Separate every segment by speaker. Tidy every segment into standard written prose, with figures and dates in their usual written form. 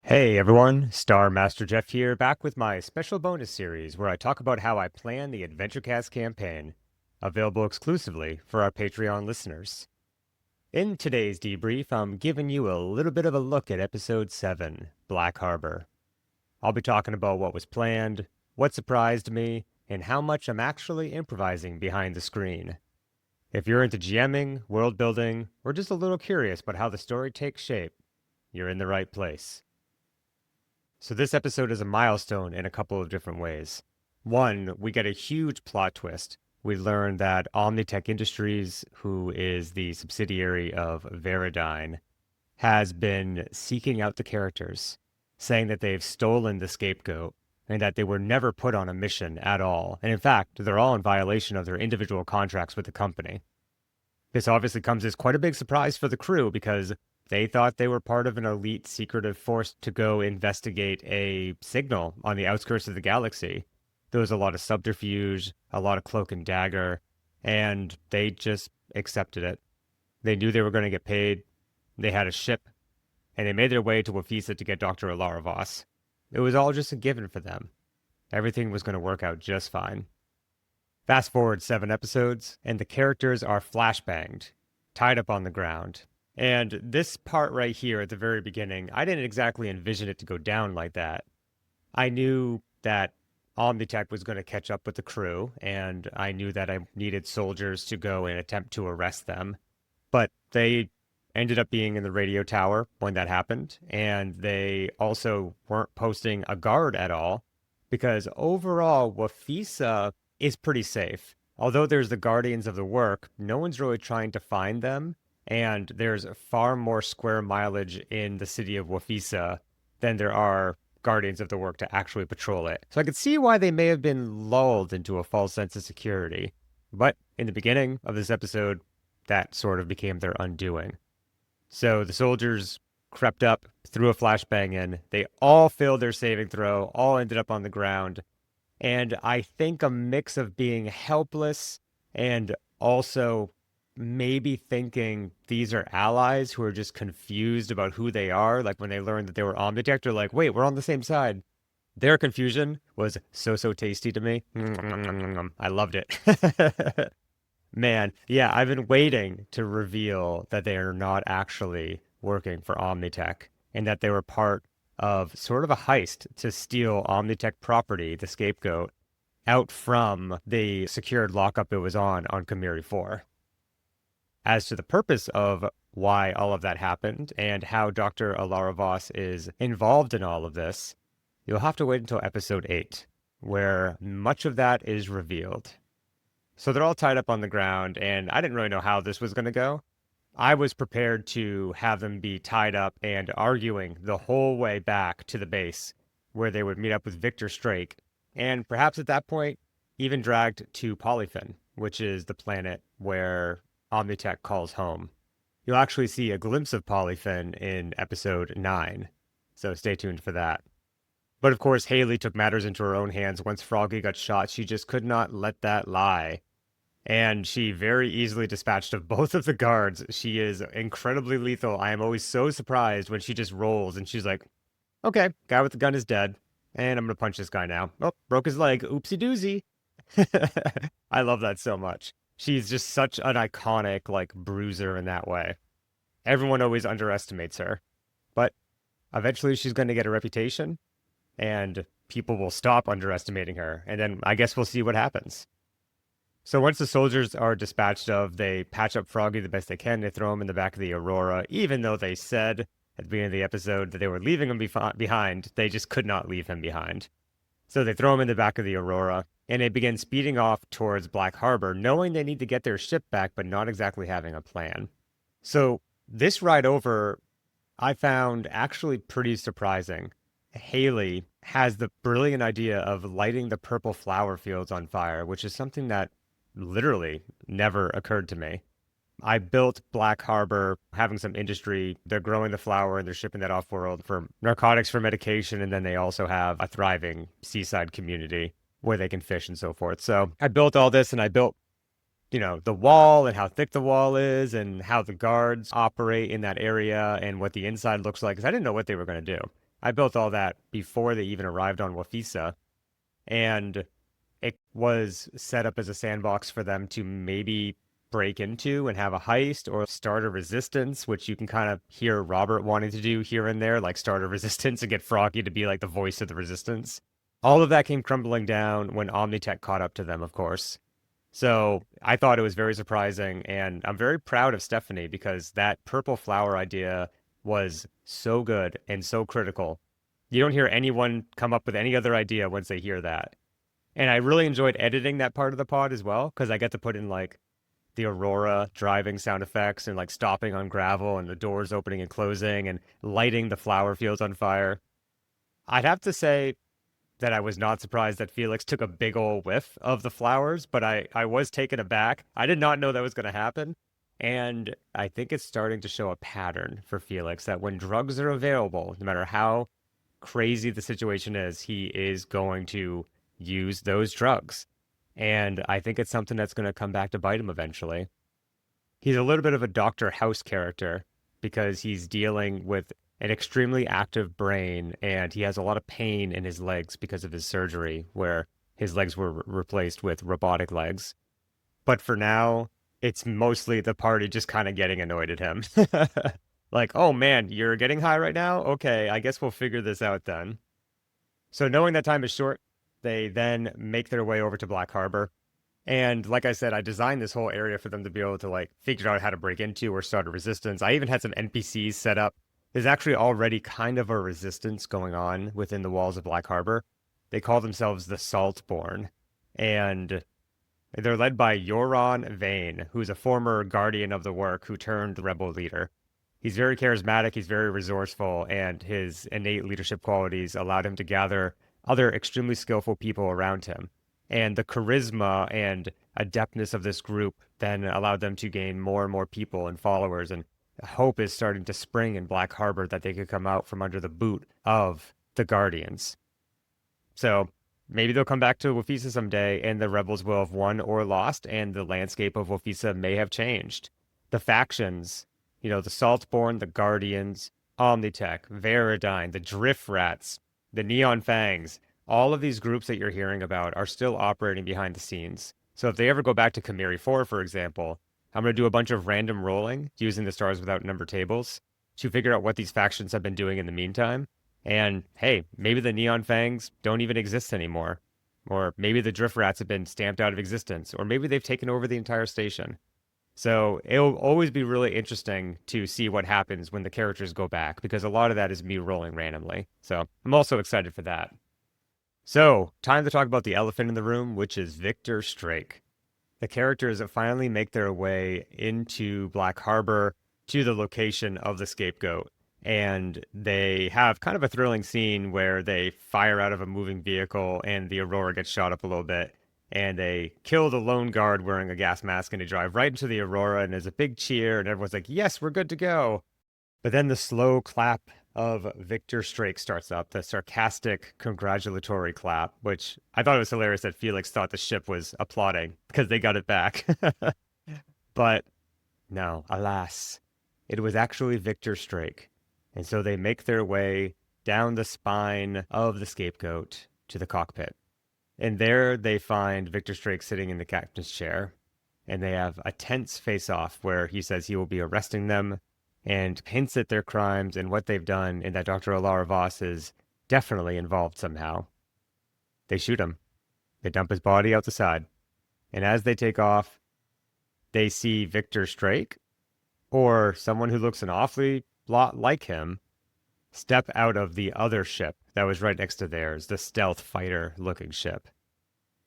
Speaker 1: Hey everyone, Star Master Jeff here, back with my special bonus series where I talk about how I plan the Adventurecast campaign, available exclusively for our Patreon listeners. In today's debrief, I'm giving you a little bit of a look at Episode 7, Black Harbor. I'll be talking about what was planned, what surprised me, and how much I'm actually improvising behind the screen. If you're into GMing, world building, or just a little curious about how the story takes shape, you're in the right place. So this episode is a milestone in a couple of different ways. One, we get a huge plot twist. We learn that Omnitech Industries, who is the subsidiary of Veridyne, has been seeking out the characters, saying that they've stolen the Scapegoat and that they were never put on a mission at all. And in fact, they're all in violation of their individual contracts with the company. This obviously comes as quite a big surprise for the crew because they thought they were part of an elite secretive force to go investigate a signal on the outskirts of the galaxy. There was a lot of subterfuge, a lot of cloak and dagger, and they just accepted it. They knew they were going to get paid. They had a ship, and they made their way to Wafisa to get Dr. Alara Voss. It was all just a given for them. Everything was going to work out just fine. Fast forward 7 episodes, and the characters are flashbanged, tied up on the ground. And this part right here at the very beginning, I didn't exactly envision it to go down like that. I knew that Omnitech was going to catch up with the crew, and I knew that I needed soldiers to go and attempt to arrest them. But they ended up being in the radio tower when that happened, and they also weren't posting a guard at all, because overall, Wafisa is pretty safe. Although there's the Guardians of the Work, no one's really trying to find them, and there's far more square mileage in the city of Wafisa than there are Guardians of the Work to actually patrol it. So I could see why they may have been lulled into a false sense of security. But in the beginning of this episode, that sort of became their undoing. So the soldiers crept up, threw a flashbang in. They all failed their saving throw, all ended up on the ground. And I think a mix of being helpless and also maybe thinking these are allies who are just confused about who they are. Like when they learned that they were Omnitech, they're like, wait, we're on the same side. Their confusion was so tasty to me. I loved it. Man, yeah, I've been waiting to reveal that they are not actually working for Omnitech and that they were part of sort of a heist to steal Omnitech property, the Scapegoat, out from the secured lockup it was on Kamiri 4. As to the purpose of why all of that happened and how Dr. Alara Voss is involved in all of this, you'll have to wait until episode 8, where much of that is revealed. So they're all tied up on the ground, and I didn't really know how this was going to go. I was prepared to have them be tied up and arguing the whole way back to the base, where they would meet up with Victor Strake, and perhaps at that point, even dragged to Polyphon, which is the planet where Omnitech calls home. You'll actually see a glimpse of Polyphon in episode 9, so stay tuned for that. But of course, Haleyy took matters into her own hands. Once Froggy got shot, she just could not let that lie. And she very easily dispatched of both of the guards. She is incredibly lethal. I am always so surprised when she just rolls and she's like, okay, guy with the gun is dead. And I'm going to punch this guy now. Oh, broke his leg. Oopsie doozy. I love that so much. She's just such an iconic, like, bruiser in that way. Everyone always underestimates her. But eventually she's going to get a reputation, and people will stop underestimating her. And then I guess we'll see what happens. So once the soldiers are dispatched of, they patch up Froggy the best they can. They throw him in the back of the Aurora, even though they said at the beginning of the episode that they were leaving him behind. They just could not leave him behind. So they throw him in the back of the Aurora, and they begin speeding off towards Black Harbor, knowing they need to get their ship back, but not exactly having a plan. So this ride over, I found actually pretty surprising. Haleyy has the brilliant idea of lighting the purple flower fields on fire, which is something that literally never occurred to me. I built Black Harbor, having some industry. They're growing the flower and they're shipping that off-world for narcotics, for medication, and then they also have a thriving seaside community where they can fish and so forth. So I built all this, and I built, the wall and how thick the wall is and how the guards operate in that area and what the inside looks like, because I didn't know what they were going to do. I built all that before they even arrived on Wafisa, and it was set up as a sandbox for them to maybe break into and have a heist or start a resistance, which you can kind of hear Robert wanting to do here and there, like start a resistance and get Froggy to be like the voice of the resistance. All of that came crumbling down when Omnitech caught up to them, of course. So I thought it was very surprising, and I'm very proud of Stephanie because that purple flower idea was so good and so critical. You don't hear anyone come up with any other idea once they hear that. And I really enjoyed editing that part of the pod as well, because I get to put in like the Aurora driving sound effects and like stopping on gravel and the doors opening and closing and lighting the flower fields on fire. I'd have to say that I was not surprised that Felix took a big ol' whiff of the flowers, but I was taken aback. I did not know that was going to happen. And I think it's starting to show a pattern for Felix that when drugs are available, no matter how crazy the situation is, he is going to use those drugs. And I think it's something that's going to come back to bite him eventually. He's a little bit of a Dr. House character because he's dealing with an extremely active brain and he has a lot of pain in his legs because of his surgery, where his legs were replaced with robotic legs. But for now, it's mostly the party just kind of getting annoyed at him. Like, oh man, you're getting high right now? Okay, I guess we'll figure this out then. So knowing that time is short, they then make their way over to Black Harbor. And like I said, I designed this whole area for them to be able to like figure out how to break into or start a resistance. I even had some NPCs set up. There's actually already kind of a resistance going on within the walls of Black Harbor. They call themselves the Saltborn. And they're led by Yoron Vane, who's a former guardian of the work who turned rebel leader. He's very charismatic, he's very resourceful, and his innate leadership qualities allowed him to gather other extremely skillful people around him. And the charisma and adeptness of this group then allowed them to gain more and more people and followers. And hope is starting to spring in Black Harbor that they could come out from under the boot of the Guardians. So maybe they'll come back to Wafisa someday and the rebels will have won or lost, and the landscape of Wafisa may have changed. The factions, the Saltborn, the Guardians, Omnitech, Veridine, the Drift Rats, the Neon Fangs, all of these groups that you're hearing about are still operating behind the scenes. So if they ever go back to Chimeri 4, for example, I'm going to do a bunch of random rolling using the Stars Without Number tables to figure out what these factions have been doing in the meantime. And hey, maybe the Neon Fangs don't even exist anymore. Or maybe the Drift Rats have been stamped out of existence. Or maybe they've taken over the entire station. So it'll always be really interesting to see what happens when the characters go back, because a lot of that is me rolling randomly. So I'm also excited for that. So, time to talk about the elephant in the room, which is Victor Strake. The characters that finally make their way into Black Harbor to the location of the Scapegoat. And they have kind of a thrilling scene where they fire out of a moving vehicle and the Aurora gets shot up a little bit. And they kill the lone guard wearing a gas mask and they drive right into the Aurora and there's a big cheer and everyone's like, yes, we're good to go. But then the slow clap of Victor Strake starts up, the sarcastic congratulatory clap, which I thought it was hilarious that Felix thought the ship was applauding because they got it back. But no, alas, it was actually Victor Strake. And so they make their way down the spine of the Scapegoat to the cockpit. And there they find Victor Strake sitting in the captain's chair. And they have a tense face-off where he says he will be arresting them and hints at their crimes and what they've done, and that Dr. Alara Voss is definitely involved somehow. They shoot him. They dump his body out the side. And as they take off, they see Victor Strake, or someone who looks an awfully lot like him, step out of the other ship that was right next to theirs, the stealth fighter-looking ship.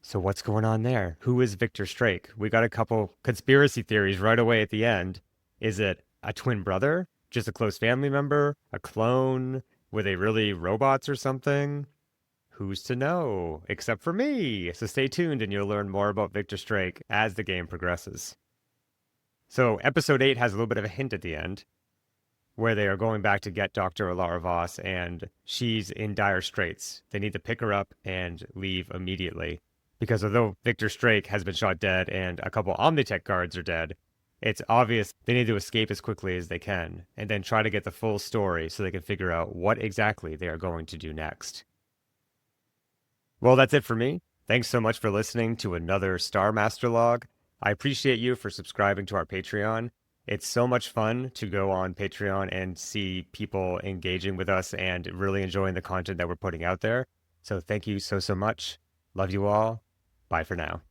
Speaker 1: So what's going on there? Who is Victor Strake? We got a couple conspiracy theories right away at the end. Is it a twin brother? Just a close family member? A clone? Were they really robots or something? Who's to know? Except for me! So stay tuned and you'll learn more about Victor Strake as the game progresses. So episode 8 has a little bit of a hint at the end, where they are going back to get Dr. Alara Voss, and she's in dire straits. They need to pick her up and leave immediately. Because although Victor Strake has been shot dead and a couple Omnitech guards are dead, It's obvious they need to escape as quickly as they can, and then try to get the full story so they can figure out what exactly they are going to do next. Well, that's it for me. Thanks so much for listening to another Star Master Log. I appreciate you for subscribing to our Patreon. It's so much fun to go on Patreon and see people engaging with us and really enjoying the content that we're putting out there. So thank you so much. Love you all. Bye for now.